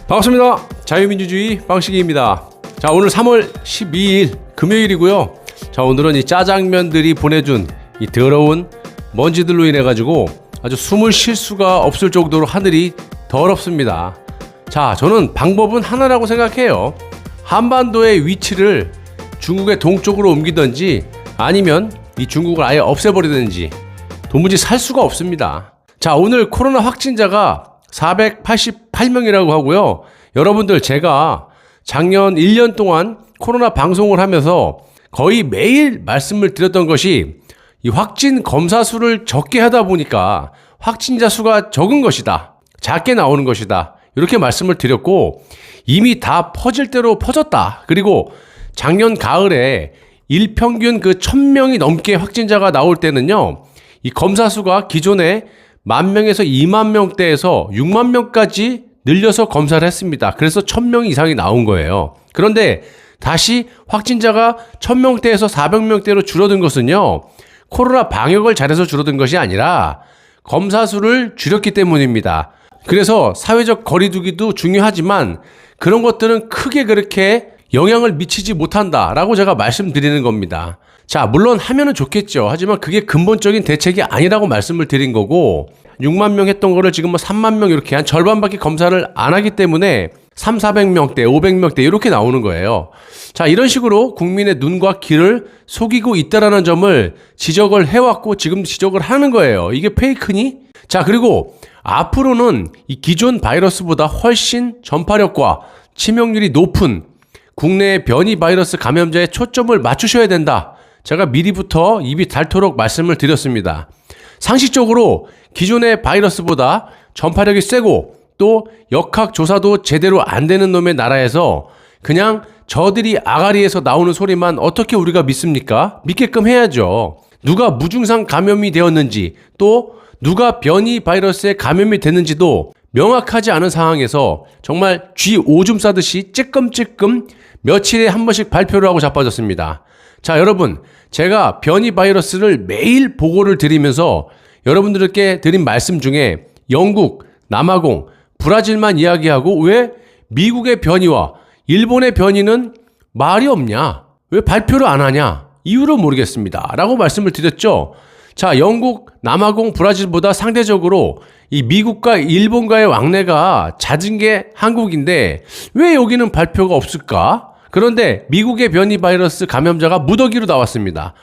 반갑습니다. 자유민주주의 빵식이입니다. 자, 오늘 3월 12일 금요일이고요. 자, 오늘은 이 짜장면들이 보내준 이 더러운 먼지들로 인해 가지고 아주 숨을 쉴 수가 없을 정도로 하늘이 더럽습니다. 자, 저는 방법은 하나라고 생각해요. 한반도의 위치를 중국의 동쪽으로 옮기든지 아니면 이 중국을 아예 없애버리든지 도무지 살 수가 없습니다. 자, 오늘 코로나 확진자가 488명이라고 하고요. 여러분들, 제가 작년 1년 동안 코로나 방송을 하면서 거의 매일 말씀을 드렸던 것이 이 확진 검사 수를 적게 하다 보니까 확진자 수가 적은 것이다. 작게 나오는 것이다. 이렇게 말씀을 드렸고, 이미 다 퍼질 대로 퍼졌다. 그리고 작년 가을에 일평균 1000명이 넘게 확진자가 나올 때는요, 이 검사 수가 기존에 10,000명에서 20,000명대에서 60,000명까지 늘려서 검사를 했습니다. 그래서 1000명 이상이 나온 거예요. 그런데 다시 확진자가 1000명대에서 400명대로 줄어든 것은요, 코로나 방역을 잘해서 줄어든 것이 아니라 검사 수를 줄였기 때문입니다. 그래서 사회적 거리두기도 중요하지만 그런 것들은 크게 그렇게 영향을 미치지 못한다라고 제가 말씀드리는 겁니다. 자, 물론 하면은 좋겠죠. 하지만 그게 근본적인 대책이 아니라고 말씀을 드린 거고, 6만 명 했던 거를 지금 3만 명 이렇게 한 절반밖에 검사를 안 하기 때문에 400명대, 500명대 이렇게 나오는 거예요. 자, 이런 식으로 국민의 눈과 귀를 속이고 있다라는 점을 지적을 해왔고 지금 지적을 하는 거예요. 이게 페이크니? 자, 그리고 앞으로는 이 기존 바이러스보다 훨씬 전파력과 치명률이 높은 국내 변이 바이러스 감염자에 초점을 맞추셔야 된다. 제가 미리부터 입이 닳도록 말씀을 드렸습니다. 상식적으로 기존의 바이러스보다 전파력이 세고 또 역학조사도 제대로 안 되는 놈의 나라에서 그냥 저들이 아가리에서 나오는 소리만 어떻게 우리가 믿습니까? 믿게끔 해야죠. 누가 무증상 감염이 되었는지 또 누가 변이 바이러스에 감염이 됐는지도 명확하지 않은 상황에서 정말 쥐 오줌 싸듯이 찔끔찔끔 며칠에 한 번씩 발표를 하고 자빠졌습니다. 자, 여러분, 제가 변이 바이러스를 매일 보고를 드리면서 여러분들께 드린 말씀 중에 영국, 남아공, 브라질만 이야기하고 왜 미국의 변이와 일본의 변이는 말이 없냐? 왜 발표를 안 하냐? 이유를 모르겠습니다. 라고 말씀을 드렸죠. 자, 영국, 남아공, 브라질보다 상대적으로 이 미국과 일본과의 왕래가 잦은 게 한국인데 왜 여기는 발표가 없을까? 그런데 미국의 변이 바이러스 감염자가 무더기로 나왔습니다.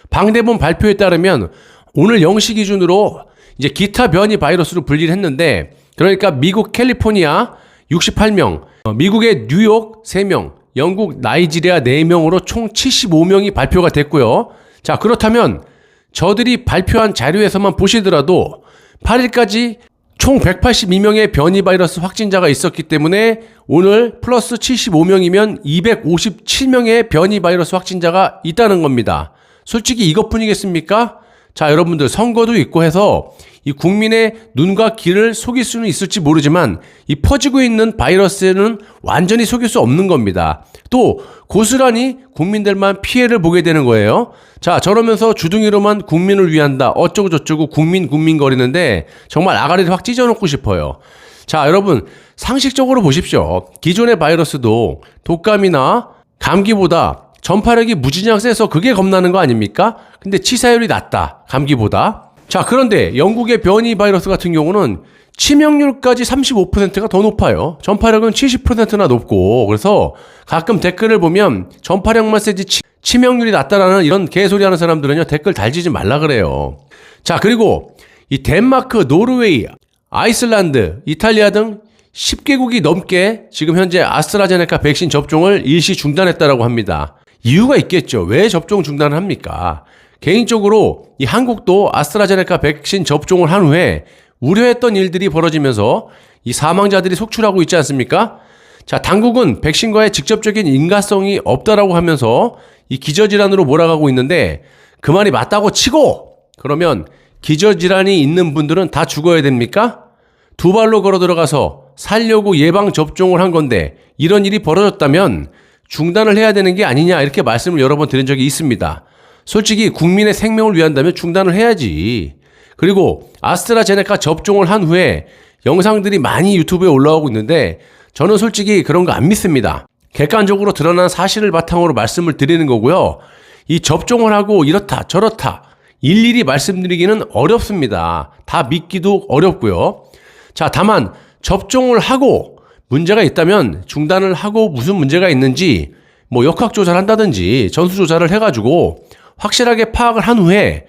방대본 발표에 따르면 오늘 0시 기준으로 이제 기타 변이 바이러스로 분리를 했는데, 그러니까 미국 캘리포니아 68명, 미국의 뉴욕 3명, 영국 나이지리아 4명으로 총 75명이 발표가 됐고요. 자, 그렇다면 저들이 발표한 자료에서만 보시더라도 8일까지 총 182명의 변이 바이러스 확진자가 있었기 때문에 오늘 플러스 75명이면 257명의 변이 바이러스 확진자가 있다는 겁니다. 솔직히 이것뿐이겠습니까? 자, 여러분들, 선거도 있고 해서 이 국민의 눈과 귀를 속일 수는 있을지 모르지만 이 퍼지고 있는 바이러스는 완전히 속일 수 없는 겁니다. 또 고스란히 국민들만 피해를 보게 되는 거예요. 자, 저러면서 주둥이로만 국민을 위한다 어쩌고 저쩌고 국민 거리는데 정말 아가리를 확 찢어놓고 싶어요. 자, 여러분, 상식적으로 보십시오. 기존의 바이러스도 독감이나 감기보다 전파력이 무지장 세서 그게 겁나는 거 아닙니까? 근데 치사율이 낮다, 감기보다. 자, 그런데 영국의 변이 바이러스 같은 경우는 치명률까지 35%가 더 높아요. 전파력은 70%나 높고. 그래서 가끔 댓글을 보면 전파력만 세지 치명률이 낮다라는 이런 개소리 하는 사람들은요, 댓글 달지지 말라 그래요. 자, 그리고 이 덴마크, 노르웨이, 아이슬란드, 이탈리아 등 10개국이 넘게 지금 현재 아스트라제네카 백신 접종을 일시 중단했다라고 합니다. 이유가 있겠죠. 왜 접종 중단을 합니까? 개인적으로 이 한국도 아스트라제네카 백신 접종을 한 후에 우려했던 일들이 벌어지면서 이 사망자들이 속출하고 있지 않습니까? 자, 당국은 백신과의 직접적인 인과성이 없다라고 하면서 이 기저질환으로 몰아가고 있는데, 그 말이 맞다고 치고 그러면 기저질환이 있는 분들은 다 죽어야 됩니까? 두 발로 걸어 들어가서 살려고 예방 접종을 한 건데 이런 일이 벌어졌다면 중단을 해야 되는 게 아니냐, 이렇게 말씀을 여러 번 드린 적이 있습니다. 솔직히 국민의 생명을 위한다면 중단을 해야지. 그리고 아스트라제네카 접종을 한 후에 영상들이 많이 유튜브에 올라오고 있는데 저는 솔직히 그런 거 안 믿습니다. 객관적으로 드러난 사실을 바탕으로 말씀을 드리는 거고요. 이 접종을 하고 이렇다 저렇다 일일이 말씀드리기는 어렵습니다. 다 믿기도 어렵고요. 자, 다만 접종을 하고 문제가 있다면 중단을 하고 무슨 문제가 있는지 뭐 역학조사를 한다든지 전수조사를 해가지고 확실하게 파악을 한 후에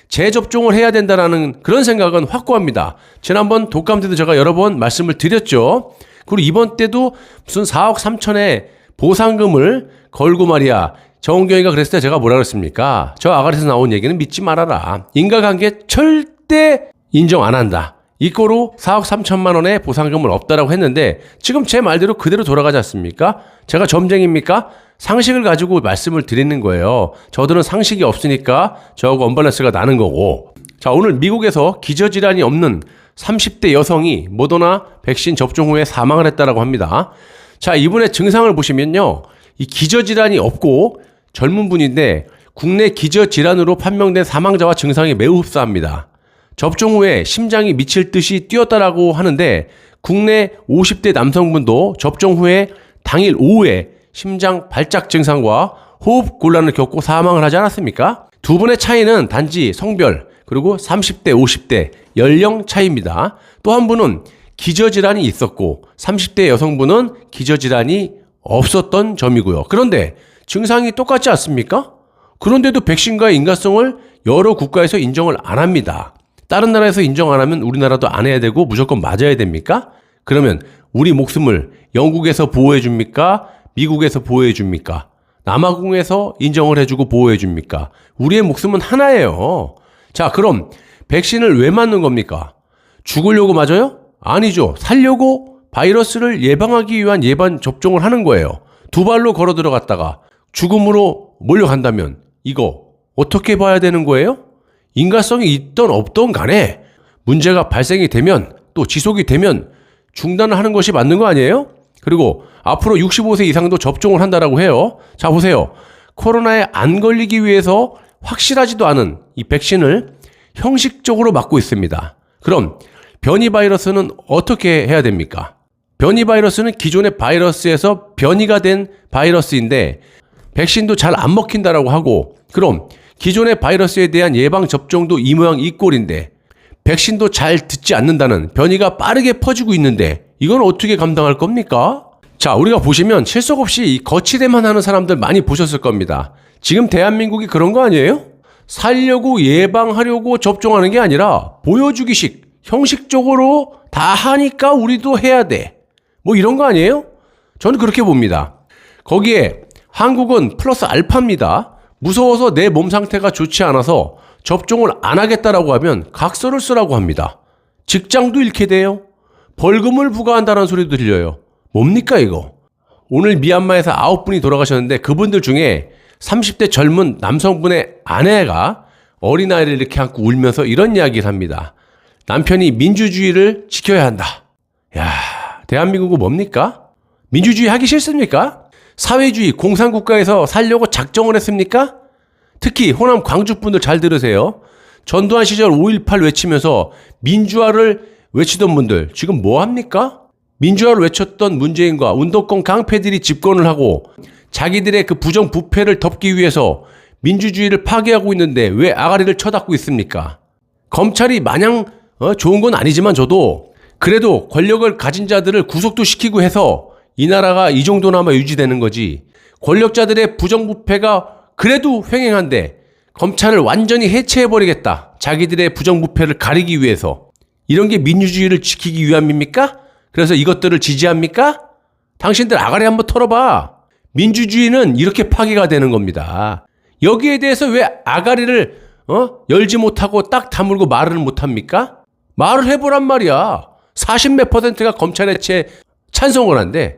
재접종을 해야 된다는 그런 생각은 확고합니다. 지난번 독감 때도 제가 여러 번 말씀을 드렸죠. 그리고 이번 때도 무슨 4억 3천의 보상금을 걸고 말이야. 정은경이가 그랬을 때 제가 뭐라 그랬습니까? 저 아가리에서 나온 얘기는 믿지 말아라. 인과관계 절대 인정 안 한다. 이꼬로 4억 3천만 원의 보상금을 없다라고 했는데 지금 제 말대로 그대로 돌아가지 않습니까? 제가 점쟁입니까? 상식을 가지고 말씀을 드리는 거예요. 저들은 상식이 없으니까 저하고 언밸런스가 나는 거고. 자, 오늘 미국에서 기저질환이 없는 30대 여성이 모더나 백신 접종 후에 사망을 했다라고 합니다. 자, 이분의 증상을 보시면요. 이 기저질환이 없고 젊은 분인데 국내 기저질환으로 판명된 사망자와 증상이 매우 흡사합니다. 접종 후에 심장이 미칠 듯이 뛰었다라고 하는데 국내 50대 남성분도 접종 후에 당일 오후에 심장 발작 증상과 호흡 곤란을 겪고 사망을 하지 않았습니까? 두 분의 차이는 단지 성별 그리고 30대 50대 연령 차이입니다. 또 한 분은 기저질환이 있었고 30대 여성분은 기저질환이 없었던 점이고요. 그런데 증상이 똑같지 않습니까? 그런데도 백신과의 인과성을 여러 국가에서 인정을 안 합니다. 다른 나라에서 인정 안 하면 우리나라도 안 해야 되고 무조건 맞아야 됩니까? 그러면 우리 목숨을 영국에서 보호해 줍니까? 미국에서 보호해 줍니까? 남아공에서 인정을 해주고 보호해 줍니까? 우리의 목숨은 하나예요. 자, 그럼 백신을 왜 맞는 겁니까? 죽으려고 맞아요? 아니죠. 살려고 바이러스를 예방하기 위한 예방 접종을 하는 거예요. 두 발로 걸어 들어갔다가 죽음으로 몰려간다면 이거 어떻게 봐야 되는 거예요? 인과성이 있던 없던 간에 문제가 발생이 되면 또 지속이 되면 중단을 하는 것이 맞는 거 아니에요? 그리고 앞으로 65세 이상도 접종을 한다라고 해요. 자, 보세요. 코로나에 안 걸리기 위해서 확실하지도 않은 이 백신을 형식적으로 맞고 있습니다. 그럼 변이 바이러스는 어떻게 해야 됩니까? 변이 바이러스는 기존의 바이러스에서 변이가 된 바이러스인데 백신도 잘 안 먹힌다라고 하고 그럼 기존의 바이러스에 대한 예방 접종도 이 모양 이 꼴인데 백신도 잘 듣지 않는다는 변이가 빠르게 퍼지고 있는데 이건 어떻게 감당할 겁니까? 자, 우리가 보시면 실속 없이 이 거치대만 하는 사람들 많이 보셨을 겁니다. 지금 대한민국이 그런 거 아니에요? 살려고 예방하려고 접종하는 게 아니라 보여주기식 형식적으로 다 하니까 우리도 해야 돼. 뭐 이런 거 아니에요? 저는 그렇게 봅니다. 거기에 한국은 플러스 알파입니다. 무서워서 내 몸 상태가 좋지 않아서 접종을 안 하겠다라고 하면 각서를 쓰라고 합니다. 직장도 잃게 돼요. 벌금을 부과한다는 소리도 들려요. 뭡니까 이거? 오늘 미얀마에서 9분이 돌아가셨는데 그분들 중에 30대 젊은 남성분의 아내가 어린아이를 이렇게 안고 울면서 이런 이야기를 합니다. 남편이 민주주의를 지켜야 한다. 야, 대한민국은 뭡니까? 민주주의 하기 싫습니까? 사회주의 공산국가에서 살려고 작정을 했습니까? 특히 호남 광주분들 잘 들으세요. 전두환 시절 5.18 외치면서 민주화를 외치던 분들 지금 뭐 합니까? 민주화를 외쳤던 문재인과 운동권 깡패들이 집권을 하고 자기들의 그 부정부패를 덮기 위해서 민주주의를 파괴하고 있는데 왜 아가리를 쳐닫고 있습니까? 검찰이 마냥 좋은 건 아니지만 저도 그래도 권력을 가진 자들을 구속도 시키고 해서 이 나라가 이 정도나마 유지되는 거지. 권력자들의 부정부패가 그래도 횡행한데 검찰을 완전히 해체해버리겠다. 자기들의 부정부패를 가리기 위해서. 이런 게 민주주의를 지키기 위함입니까? 그래서 이것들을 지지합니까? 당신들 아가리 한번 털어봐. 민주주의는 이렇게 파괴가 되는 겁니다. 여기에 대해서 왜 아가리를 열지 못하고 딱 다물고 말을 못합니까? 말을 해보란 말이야. 40몇 %가 검찰 해체 찬성을 한대.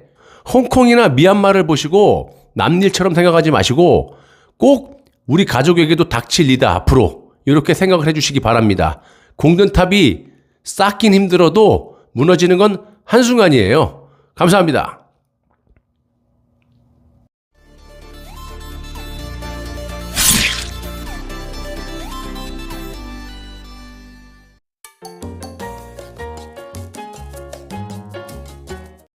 홍콩이나 미얀마를 보시고 남일처럼 생각하지 마시고 꼭 우리 가족에게도 닥칠 리다 앞으로 이렇게 생각을 해주시기 바랍니다. 공든탑이 쌓긴 힘들어도 무너지는 건 한순간이에요. 감사합니다.